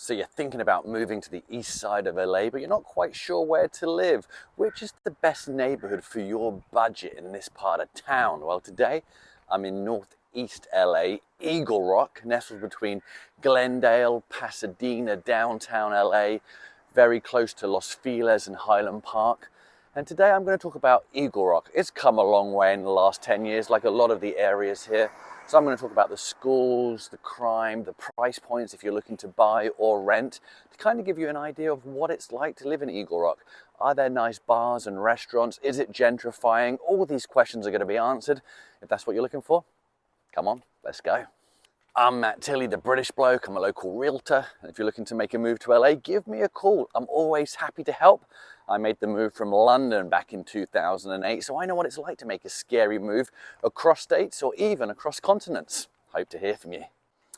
So you're thinking about moving to the east side of LA, but you're not quite sure where to live. Which is the best neighborhood for your budget in this part of town? Well, today I'm in northeast LA, Eagle Rock, nestled between Glendale, Pasadena, downtown LA, very close to Los Feliz and Highland Park. And today I'm going to talk about Eagle Rock. It's come a long way in the last 10 years, like a lot of the areas here. So I'm going to talk about the schools, the crime, the price points if you're looking to buy or rent, to kind of give you an idea of what it's like to live in Eagle Rock. Are there nice bars and restaurants? Is it gentrifying? All these questions are going to be answered. If that's what you're looking for, come on, let's go. I'm Tilley, the British bloke. I'm a local realtor. And if you're looking to make a move to LA, give me a call. I'm always happy to help. I made the move from London back in 2008, so I know what it's like to make a scary move across states or even across continents. Hope to hear from you.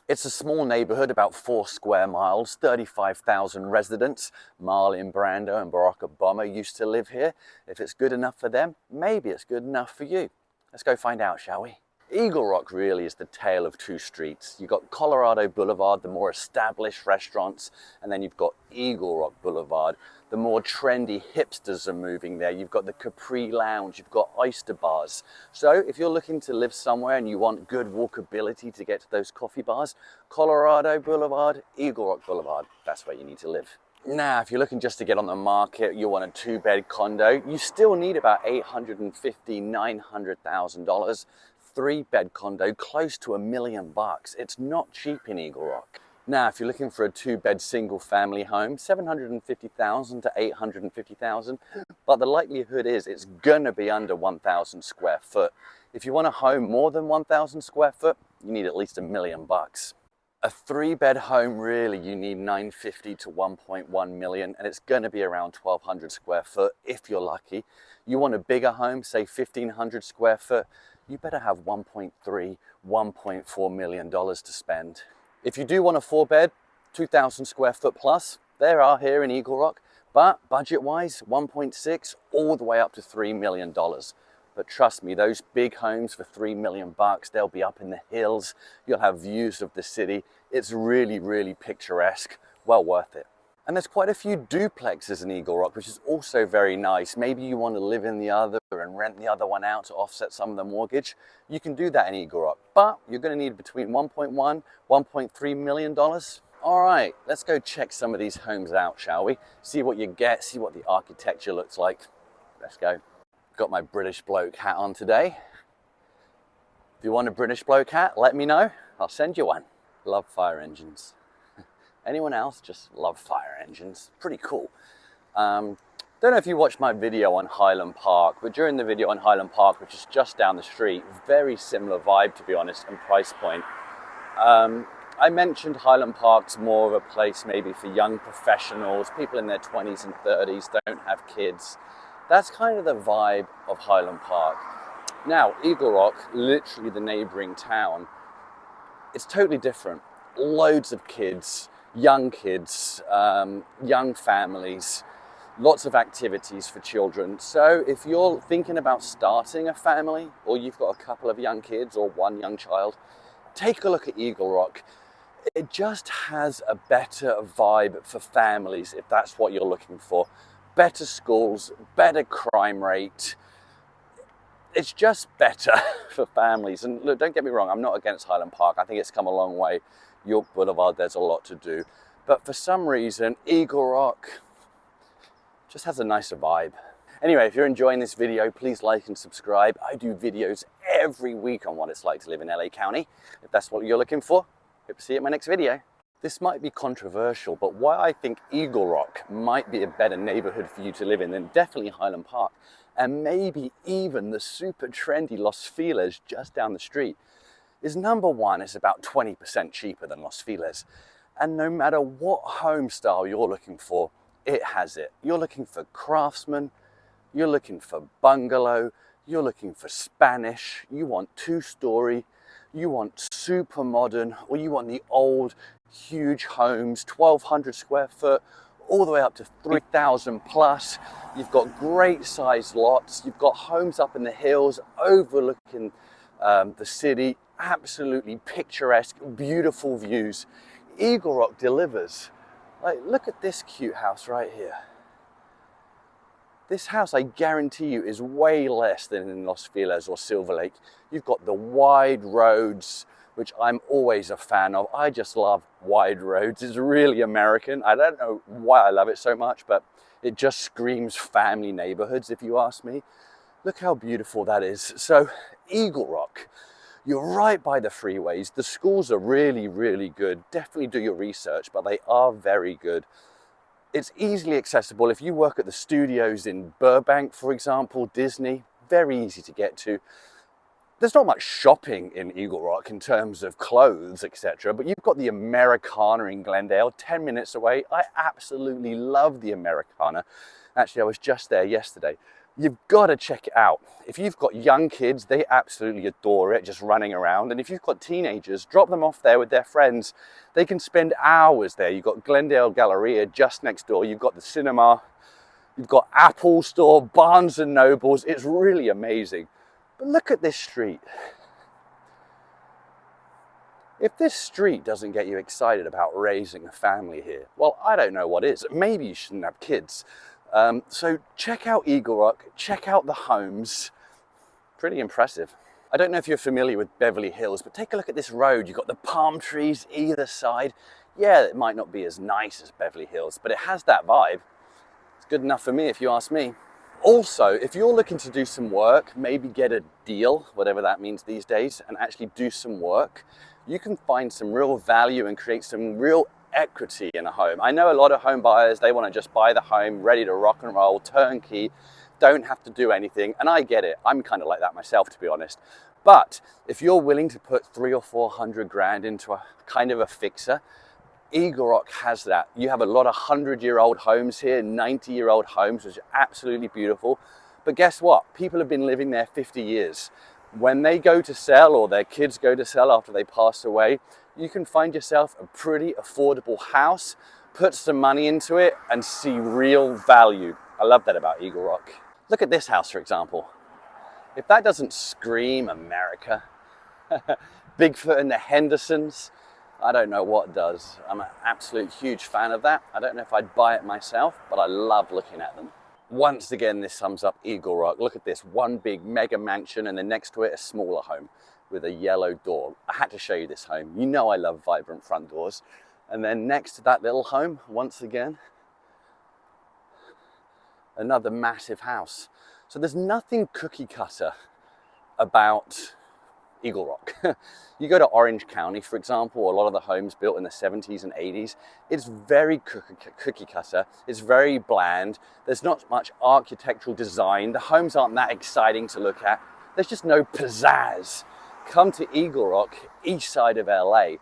It's a small neighborhood, about 4 square miles, 35,000 residents. Marlon Brando and Barack Obama used to live here. If it's good enough for them, maybe it's good enough for you. Let's go find out, shall we? Eagle Rock really is the tale of two streets. You've got Colorado Boulevard, the more established restaurants, and then you've got Eagle Rock Boulevard. The more trendy hipsters are moving there. You've got the Capri Lounge, you've got oyster bars. So if you're looking to live somewhere and you want good walkability to get to those coffee bars, Colorado Boulevard, Eagle Rock Boulevard, that's where you need to live. Now, if you're looking just to get on the market, you want a 2-bed condo, you still need about $850,000, $900,000. 3-bed condo, close to $1 million. It's not cheap in Eagle Rock. Now, if you're looking for a 2-bed single family home, $750,000 to $850,000, but the likelihood is it's gonna be under 1,000 square foot. If you want a home more than 1,000 square foot, you need at least $1 million. A 3-bed home, really, you need $950,000 to $1.1 million, and it's gonna be around 1,200 square foot if you're lucky. You want a bigger home, say 1,500 square foot, you better have $1.3, $1.4 million to spend. If you do want a 4-bed, 2,000 square foot plus, there are here in Eagle Rock, but budget-wise, 1.6 all the way up to $3 million. But trust me, those big homes for $3 million, they'll be up in the hills, you'll have views of the city. It's really, really picturesque, well worth it. And there's quite a few duplexes in Eagle Rock, which is also very nice. Maybe you want to live in the other and rent the other one out to offset some of the mortgage. You can do that in Eagle Rock, but you're going to need between $1.1, $1.3 million. All right, let's go check some of these homes out, shall we? See what you get, see what the architecture looks like. Let's go. Got my British bloke hat on today. If you want a British bloke hat, let me know. I'll send you one. Love fire engines. Anyone else? Just love fire engines. Pretty cool. Don't know if you watched my video on Highland Park, but during the video on Highland Park, which is just down the street, very similar vibe, to be honest, and price point. I mentioned Highland Park's more of a place maybe for young professionals, people in their 20s and 30s, don't have kids. That's kind of the vibe of Highland Park. Now, Eagle Rock, literally the neighboring town, it's totally different. Loads of kids, young families, lots of activities for children. So if you're thinking about starting a family, or you've got a couple of young kids or one young child, take a look at Eagle Rock. It just has a better vibe for families, if that's what you're looking for. Better schools, better crime rate. It's just better for families. And look, don't get me wrong, I'm not against Highland Park. I think it's come a long way. York Boulevard, there's a lot to do. But for some reason, Eagle Rock just has a nicer vibe. Anyway, if you're enjoying this video, please like and subscribe. I do videos every week on what it's like to live in LA County. If that's what you're looking for, hope to see you in my next video. This might be controversial, but why I think Eagle Rock might be a better neighborhood for you to live in than definitely Highland Park, and maybe even the super trendy Los Feliz just down the street, is number one, it's about 20% cheaper than Los Feliz. And no matter what home style you're looking for, it has it. You're looking for craftsman, you're looking for bungalow, you're looking for Spanish, you want 2-story, you want super modern, or you want the old, huge homes, 1,200 square foot, all the way up to 3,000 plus. You've got great sized lots. You've got homes up in the hills overlooking the city. Absolutely picturesque, beautiful views. Eagle Rock delivers Like, look at this cute house right here. This house, I guarantee you, is way less than in Los Feliz or Silver Lake. You've got the wide roads, which I'm always a fan of. I just love wide roads. It's really American. I don't know why I love it so much, but it just screams family neighborhoods, if you ask me. Look how beautiful that is. So, Eagle Rock, you're right by the freeways. The schools are really, really good. Definitely do your research, but they are very good. It's easily accessible. If you work at the studios in Burbank, for example, Disney, very easy to get to. There's not much shopping in Eagle Rock in terms of clothes, etc. But you've got the Americana in Glendale, 10 minutes away. I absolutely love the Americana. Actually, I was just there yesterday. You've got to check it out. If you've got young kids, they absolutely adore it, just running around. And if you've got teenagers, drop them off there with their friends. They can spend hours there. You've got Glendale Galleria just next door. You've got the cinema. You've got Apple Store, Barnes and Nobles. It's really amazing. But look at this street. If this street doesn't get you excited about raising a family here, well, I don't know what is. Maybe you shouldn't have kids. So check out Eagle Rock, check out the homes. Pretty impressive. I don't know if you're familiar with Beverly Hills, but take a look at this road. You've got the palm trees either side. Yeah, it might not be as nice as Beverly Hills, but it has that vibe. It's good enough for me if you ask me. Also, if you're looking to do some work, maybe get a deal, whatever that means these days, and actually do some work, you can find some real value and create some real equity in a home. I know a lot of home buyers, they want to just buy the home ready to rock and roll, turnkey, don't have to do anything, and I get it. I'm kind of like that myself, to be honest. But if you're willing to put 300 or 400 grand into a kind of a fixer, Eagle Rock has that. You have a lot of 100-year-old homes here, 90-year-old homes, which are absolutely beautiful. But guess what? People have been living there 50 years. When they go to sell, or their kids go to sell after they pass away, you can find yourself a pretty affordable house, put some money into it, and see real value. I love that about Eagle Rock. Look at this house, for example. If that doesn't scream America, Bigfoot and the Hendersons, I don't know what does. I'm an absolute huge fan of that. I don't know if I'd buy it myself, but I love looking at them. Once again, this sums up Eagle Rock. Look at this, one big mega mansion, and then next to it, a smaller home with a yellow door. I had to show you this home. You know I love vibrant front doors. And then next to that little home, once again, another massive house. So there's nothing cookie cutter about Eagle Rock. You go to Orange County, for example, a lot of the homes built in the 70s and 80s, it's very cookie cutter. It's very bland. There's not much architectural design. The homes aren't that exciting to look at. There's just no pizzazz. Come to Eagle Rock, east side of LA,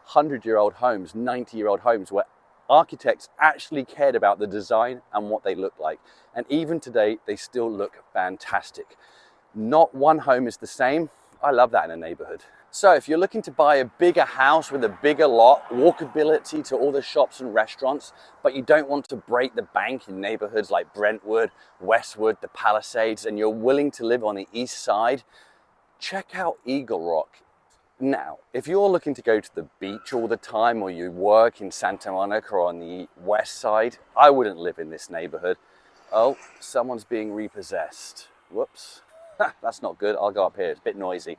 100-year-old homes, 90-year-old homes where architects actually cared about the design and what they look like. And even today, they still look fantastic. Not one home is the same. I love that in a neighborhood. So if you're looking to buy a bigger house with a bigger lot, walkability to all the shops and restaurants, but you don't want to break the bank in neighborhoods like Brentwood, Westwood, the Palisades, and you're willing to live on the east side, check out Eagle Rock. Now, if you're looking to go to the beach all the time, or you work in Santa Monica or on the west side, I wouldn't live in this neighborhood. Oh, someone's being repossessed. Whoops. That's not good. I'll go up here. It's a bit noisy.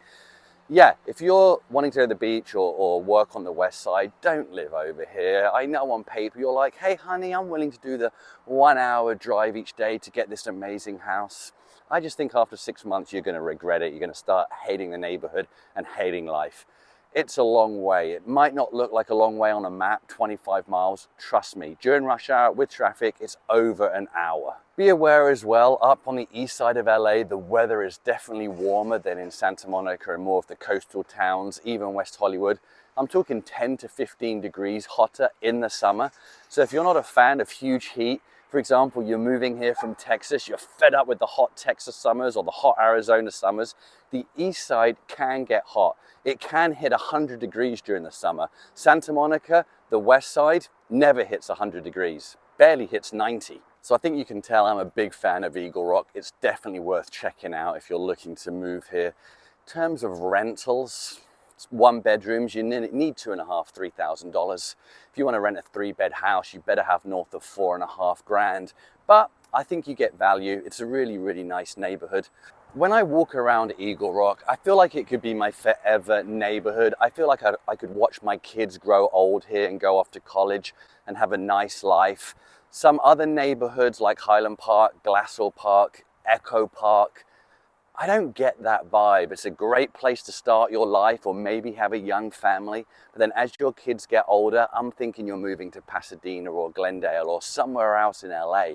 Yeah, if you're wanting to go to the beach or work on the west side, don't live over here. I know on paper you're like, hey honey, I'm willing to do the 1 hour drive each day to get this amazing house. I just think after 6 months you're going to regret it. You're going to start hating the neighborhood and hating life. It's a long way. It might not look like a long way on a map, 25 miles. Trust me, during rush hour with traffic, it's over an hour. Be aware as well, up on the east side of LA, the weather is definitely warmer than in Santa Monica and more of the coastal towns, even West Hollywood. I'm talking 10 to 15 degrees hotter in the summer. So if you're not a fan of huge heat, for example, you're moving here from Texas, you're fed up with the hot Texas summers or the hot Arizona summers, the east side can get hot. It can hit 100 degrees during the summer. Santa Monica, the west side, never hits 100 degrees, barely hits 90. So I think you can tell I'm a big fan of Eagle Rock. It's definitely worth checking out if you're looking to move here. In terms of rentals, one bedrooms, you need $2,500, $3,000. If you want to rent a 3-bed house, you better have north of $4,500. But I think you get value. It's a really, really nice neighborhood. When I walk around Eagle Rock, I feel like it could be my forever neighborhood. I feel like I could watch my kids grow old here and go off to college and have a nice life. Some other neighborhoods like Highland Park, Glassell Park, Echo Park, I don't get that vibe. It's a great place to start your life or maybe have a young family. But then as your kids get older, I'm thinking you're moving to Pasadena or Glendale or somewhere else in LA.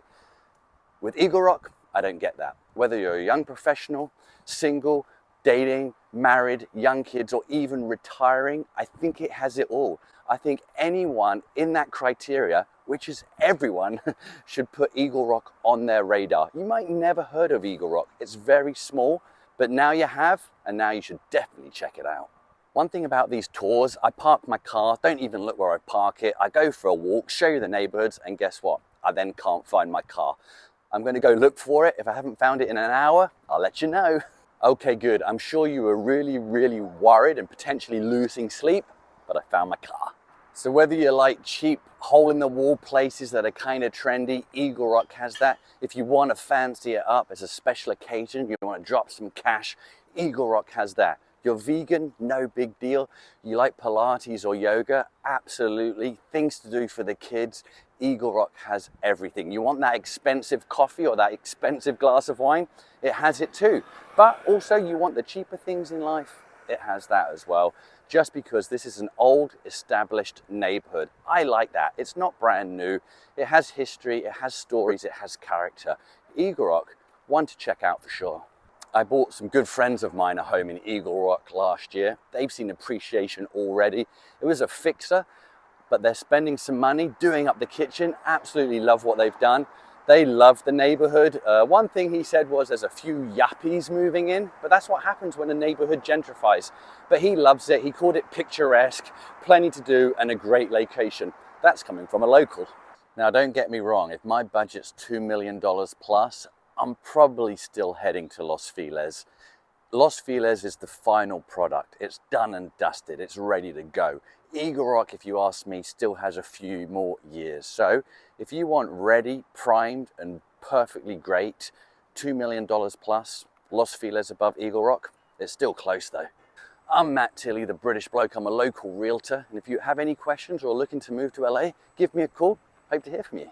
With Eagle Rock, I don't get that. Whether you're a young professional, single, dating, married, young kids, or even retiring, I think it has it all. I think anyone in that criteria, which is everyone, should put Eagle Rock on their radar. You might never heard of Eagle Rock. It's very small, but now you have, and now you should definitely check it out. One thing about these tours, I park my car, don't even look where I park it. I go for a walk, show you the neighborhoods, and guess what? I then can't find my car. I'm going to go look for it. If I haven't found it in an hour, I'll let you know. Okay, good. I'm sure you were really, really worried and potentially losing sleep, but I found my car. So whether you like cheap hole-in-the-wall places that are kind of trendy, Eagle Rock has that. If you want to fancy it up as a special occasion, you want to drop some cash, Eagle Rock has that. You're vegan, no big deal. You like Pilates or yoga, absolutely. Things to do for the kids, Eagle Rock has everything. You want that expensive coffee or that expensive glass of wine, it has it too. But also you want the cheaper things in life, it has that as well. Just because this is an old established neighborhood. I like that. It's not brand new. It has history, it has stories, it has character. Eagle Rock, one to check out for sure. I bought some good friends of mine a home in Eagle Rock last year. They've seen appreciation already. It was a fixer, but they're spending some money doing up the kitchen. Absolutely love what they've done. They love the neighborhood. One thing he said was there's a few yuppies moving in, but that's what happens when a neighborhood gentrifies. But he loves it. He called it picturesque, plenty to do, and a great location. That's coming from a local. Now, don't get me wrong. If my budget's $2 million plus, I'm probably still heading to Los Feliz. Los Feliz is the final product. It's done and dusted. It's ready to go. Eagle Rock, if you ask me, still has a few more years. So if you want ready, primed, and perfectly great, $2 million plus, Los Feliz above Eagle Rock, it's still close though. I'm Matt Tilley, the British bloke. I'm a local realtor. And if you have any questions or are looking to move to LA, give me a call. Hope to hear from you.